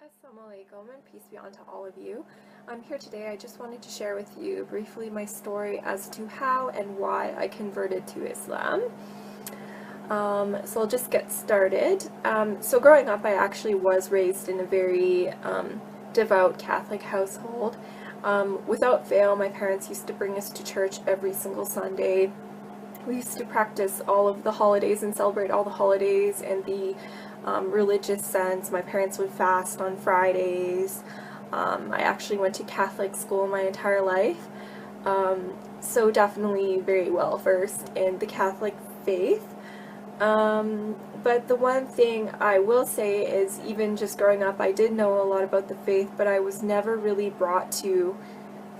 Assalamu alaikum and peace be unto all of you. I'm here today. I just wanted to share with you briefly my story as to how and why I converted to Islam. So I'll just get started. So growing up, I actually was raised in a very devout Catholic household. Without fail, my parents used to bring us to church every single Sunday. We used to practice all of the holidays and celebrate all the holidays in the religious sense. My parents would fast on Fridays. I actually went to Catholic school my entire life, so definitely very well versed in the Catholic faith. But the one thing I will say is, even just growing up, I did know a lot about the faith, but I was never really brought to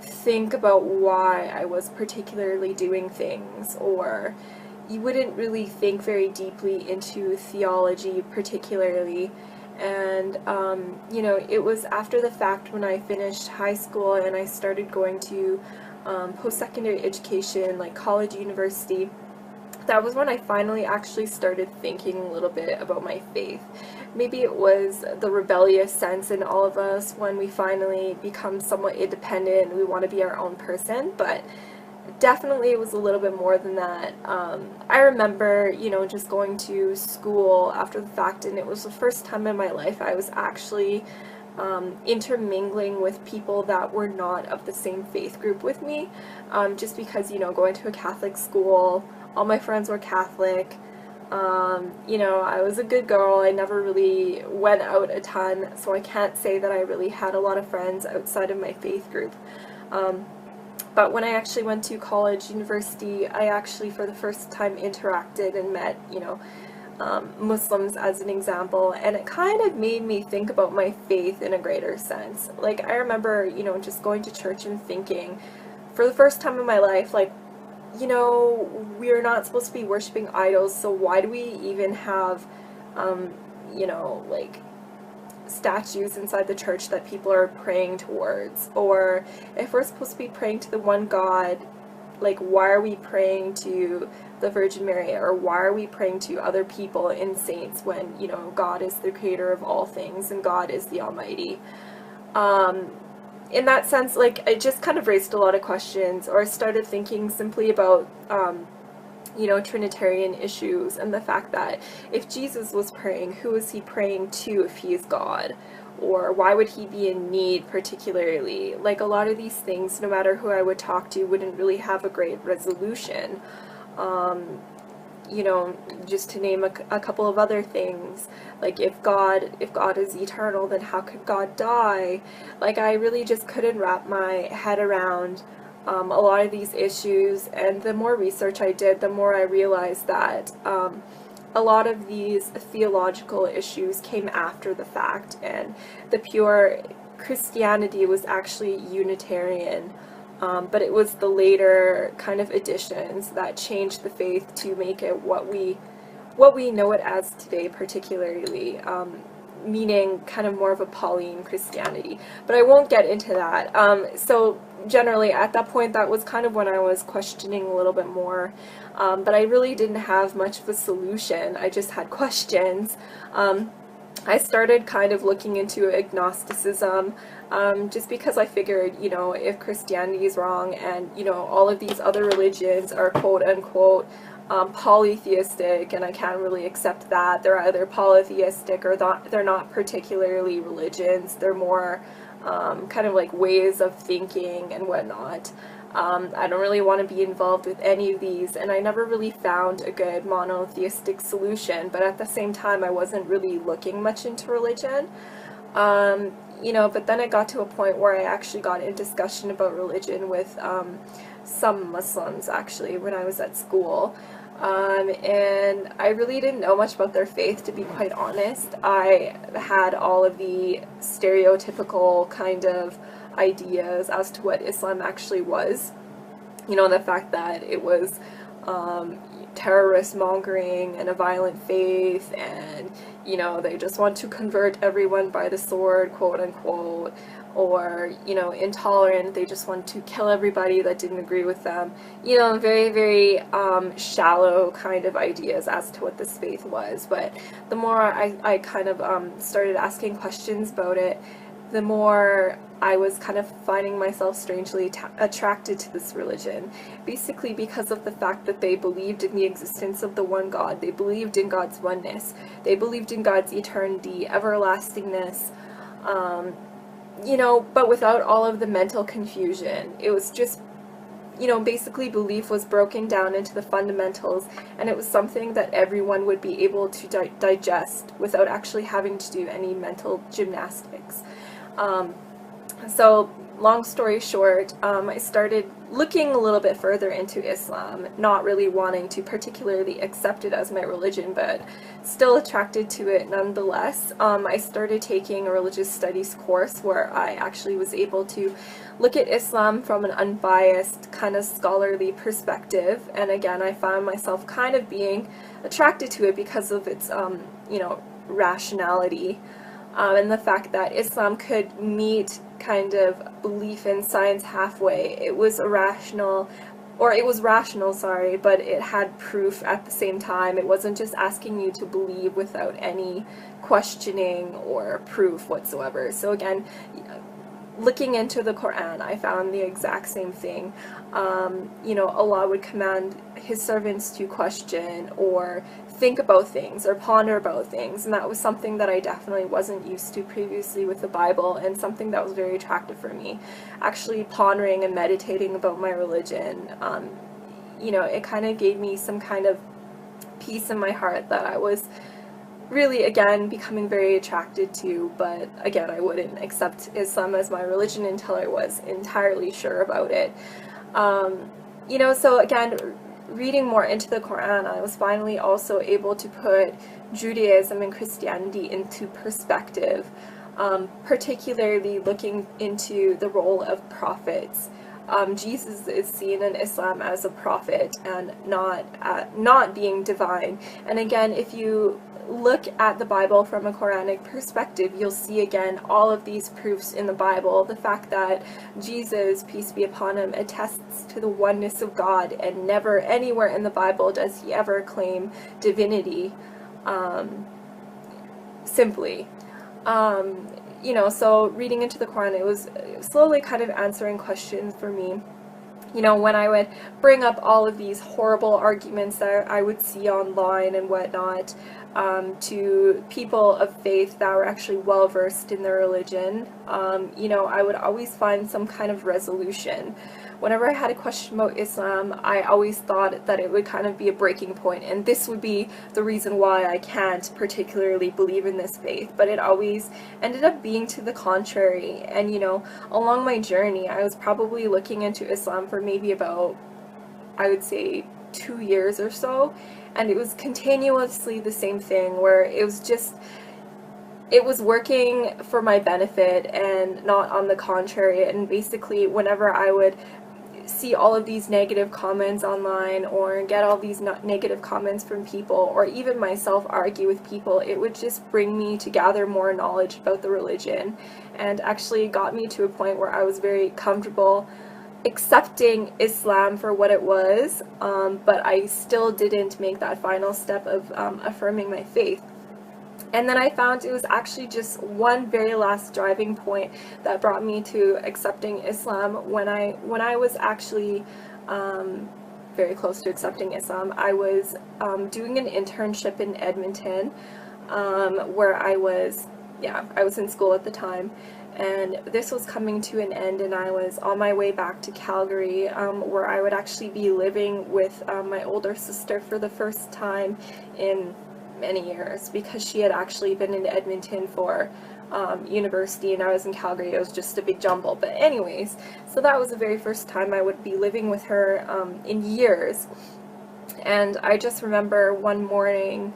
think about why I was particularly doing things, or you wouldn't really think very deeply into theology particularly. And it was after the fact, when I finished high school and I started going to post-secondary education, like college, university, that was when I finally actually started thinking a little bit about my faith. Maybe it was the rebellious sense in all of us when we finally become somewhat independent and we want to be our own person, but definitely it was a little bit more than that. I remember, just going to school after the fact, and it was the first time in my life I was actually intermingling with people that were not of the same faith group with me, just because, going to a Catholic school, all my friends were Catholic. I was a good girl. I never really went out a ton, so I can't say that I really had a lot of friends outside of my faith group. But when I actually went to college, university, I actually for the first time interacted and met, Muslims as an example, and it kind of made me think about my faith in a greater sense. Like, I remember, just going to church and thinking, for the first time in my life, like, we're not supposed to be worshiping idols, so why do we even have, like, statues inside the church that people are praying towards? Or if we're supposed to be praying to the one God, like, why are we praying to the Virgin Mary, or why are we praying to other people and saints when, God is the creator of all things and God is the Almighty? In that sense, like, it just kind of raised a lot of questions, or I started thinking simply about Trinitarian issues, and the fact that if Jesus was praying, who is he praying to if he is God? Or why would he be in need particularly? Like, a lot of these things, no matter who I would talk to, wouldn't really have a great resolution. Just to name a couple of other things, like, if God is eternal, then how could God die? Like, I really just couldn't wrap my head around a lot of these issues, and the more research I did, the more I realized that a lot of these theological issues came after the fact, and the pure Christianity was actually Unitarian. But it was the later kind of additions that changed the faith to make it what we know it as today, particularly, meaning kind of more of a Pauline Christianity. But I won't get into that. So generally, at that point, that was kind of when I was questioning a little bit more. But I really didn't have much of a solution. I just had questions. I started kind of looking into agnosticism, just because I figured, if Christianity is wrong and, all of these other religions are quote-unquote polytheistic, and I can't really accept that. They're either polytheistic or they're not particularly religions. They're more kind of like ways of thinking and whatnot. I don't really want to be involved with any of these, and I never really found a good monotheistic solution, but at the same time I wasn't really looking much into religion. But then it got to a point where I actually got in discussion about religion with some Muslims, actually, when I was at school. And I really didn't know much about their faith, to be quite honest. I had all of the stereotypical kind of ideas as to what Islam actually was. The fact that it was terrorist mongering and a violent faith, and they just want to convert everyone by the sword, quote unquote, or, you know, intolerant. They just wanted to kill everybody that didn't agree with them. You know, very, very shallow kind of ideas as to what this faith was. But the more I kind of started asking questions about it, the more I was kind of finding myself strangely attracted to this religion, basically because of the fact that they believed in the existence of the one God. They believed in God's oneness. They believed in God's eternity, everlastingness, you know, but without all of the mental confusion. It was just, you know, basically belief was broken down into the fundamentals, and it was something that everyone would be able to digest without actually having to do any mental gymnastics. So long story short, I started looking a little bit further into Islam, not really wanting to particularly accept it as my religion, but still attracted to it nonetheless. I started taking a religious studies course where I actually was able to look at Islam from an unbiased, kind of scholarly perspective, and again, I found myself kind of being attracted to it because of its, you know, rationality. And the fact that Islam could meet kind of belief in science halfway. It was rational, sorry, but it had proof at the same time. It wasn't just asking you to believe without any questioning or proof whatsoever. So again, looking into the Quran, I found the exact same thing. You know, Allah would command His servants to question or think about things or ponder about things, and that was something that I definitely wasn't used to previously with the Bible, and something that was very attractive for me. Actually pondering and meditating about my religion, you know, it kind of gave me some kind of peace in my heart that I was really, again, becoming very attracted to, but again, I wouldn't accept Islam as my religion until I was entirely sure about it. You know, so again, reading more into the Quran, I was finally also able to put Judaism and Christianity into perspective, particularly looking into the role of prophets. Jesus is seen in Islam as a prophet and not being divine. And again, if you look at the Bible from a Quranic perspective, you'll see again all of these proofs in the Bible. The fact that Jesus, peace be upon him, attests to the oneness of God, and never anywhere in the Bible does he ever claim divinity, simply. You know, so reading into the Quran, it was slowly kind of answering questions for me. You know, when I would bring up all of these horrible arguments that I would see online and whatnot, to people of faith that were actually well versed in their religion, you know, I would always find some kind of resolution. Whenever I had a question about Islam, I always thought that it would kind of be a breaking point, and this would be the reason why I can't particularly believe in this faith, but it always ended up being to the contrary. And you know, along my journey, I was probably looking into Islam for maybe about, I would say, 2 years or so, and it was continuously the same thing, where it was just, it was working for my benefit and not on the contrary. And basically, whenever I would see all of these negative comments online or get all these negative comments from people, or even myself argue with people, it would just bring me to gather more knowledge about the religion, and actually got me to a point where I was very comfortable accepting Islam for what it was, but I still didn't make that final step of affirming my faith. And then I found it was actually just one very last driving point that brought me to accepting Islam. When I was actually very close to accepting Islam, I was doing an internship in Edmonton, where I was in school at the time, and this was coming to an end, and I was on my way back to Calgary, where I would actually be living with my older sister for the first time in many years, because she had actually been in Edmonton for university and I was in Calgary. It was just a big jumble. But anyways, so that was the very first time I would be living with her in years. And I just remember one morning,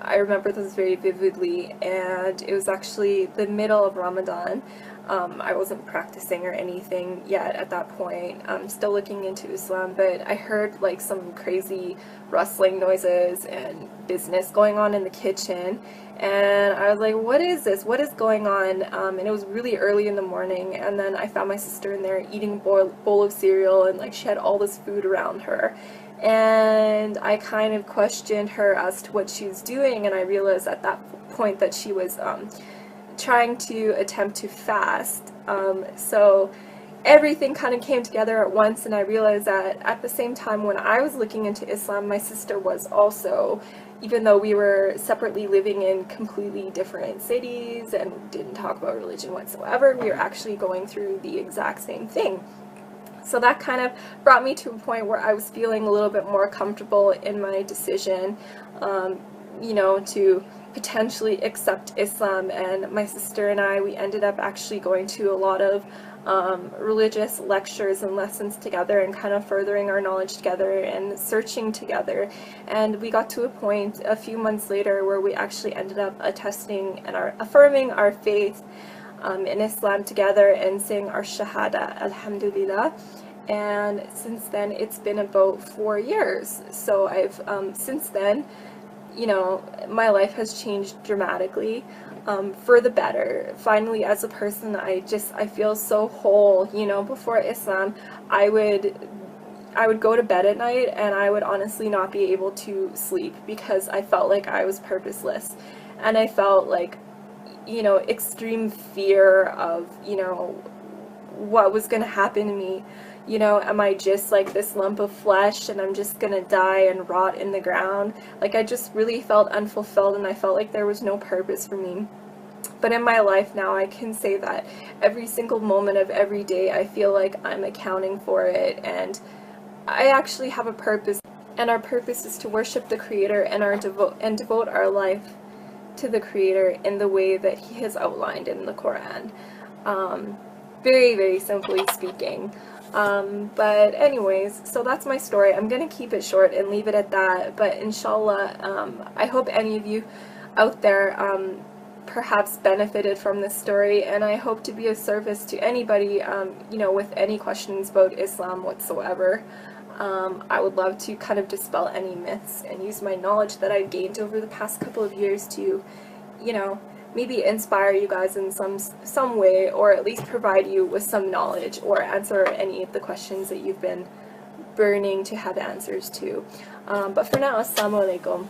I remember this very vividly, and it was actually the middle of Ramadan. I wasn't practicing or anything yet at that point. I'm still looking into Islam, but I heard like some crazy rustling noises and business going on in the kitchen, and I was like, what is this? What is going on? And it was really early in the morning, and then I found my sister in there eating a bowl of cereal, and like she had all this food around her. And I kind of questioned her as to what she was doing, and I realized at that point that she was trying to attempt to fast. So everything kind of came together at once, and I realized that at the same time when I was looking into Islam, my sister was also, even though we were separately living in completely different cities and didn't talk about religion whatsoever, we were actually going through the exact same thing. So that kind of brought me to a point where I was feeling a little bit more comfortable in my decision, you know, to potentially accept Islam. And my sister and I, we ended up actually going to a lot of religious lectures and lessons together, and kind of furthering our knowledge together and searching together. And we got to a point a few months later where we actually ended up attesting and affirming our faith in Islam together and saying our Shahada, Alhamdulillah. And since then it's been about 4 years. So I've since then, you know, my life has changed dramatically for the better. Finally, as a person, I feel so whole. You know, before Islam, I would go to bed at night and I would honestly not be able to sleep because I felt like I was purposeless, and I felt like, you know, extreme fear of, you know, what was going to happen to me. You know, am I just like this lump of flesh and I'm just gonna die and rot in the ground? Like, I just really felt unfulfilled, and I felt like there was no purpose for me. But in my life now, I can say that every single moment of every day, I feel like I'm accounting for it, and I actually have a purpose, and our purpose is to worship the Creator and devote our life to the Creator in the way that He has outlined in the Quran. Very, very simply speaking. But anyways, so that's my story. I'm gonna keep it short and leave it at that, but inshallah, I hope any of you out there perhaps benefited from this story, and I hope to be of service to anybody, you know, with any questions about Islam whatsoever. I would love to kind of dispel any myths and use my knowledge that I've gained over the past couple of years to, you know, maybe inspire you guys in some way, or at least provide you with some knowledge, or answer any of the questions that you've been burning to have answers to. But for now, assalamu alaikum.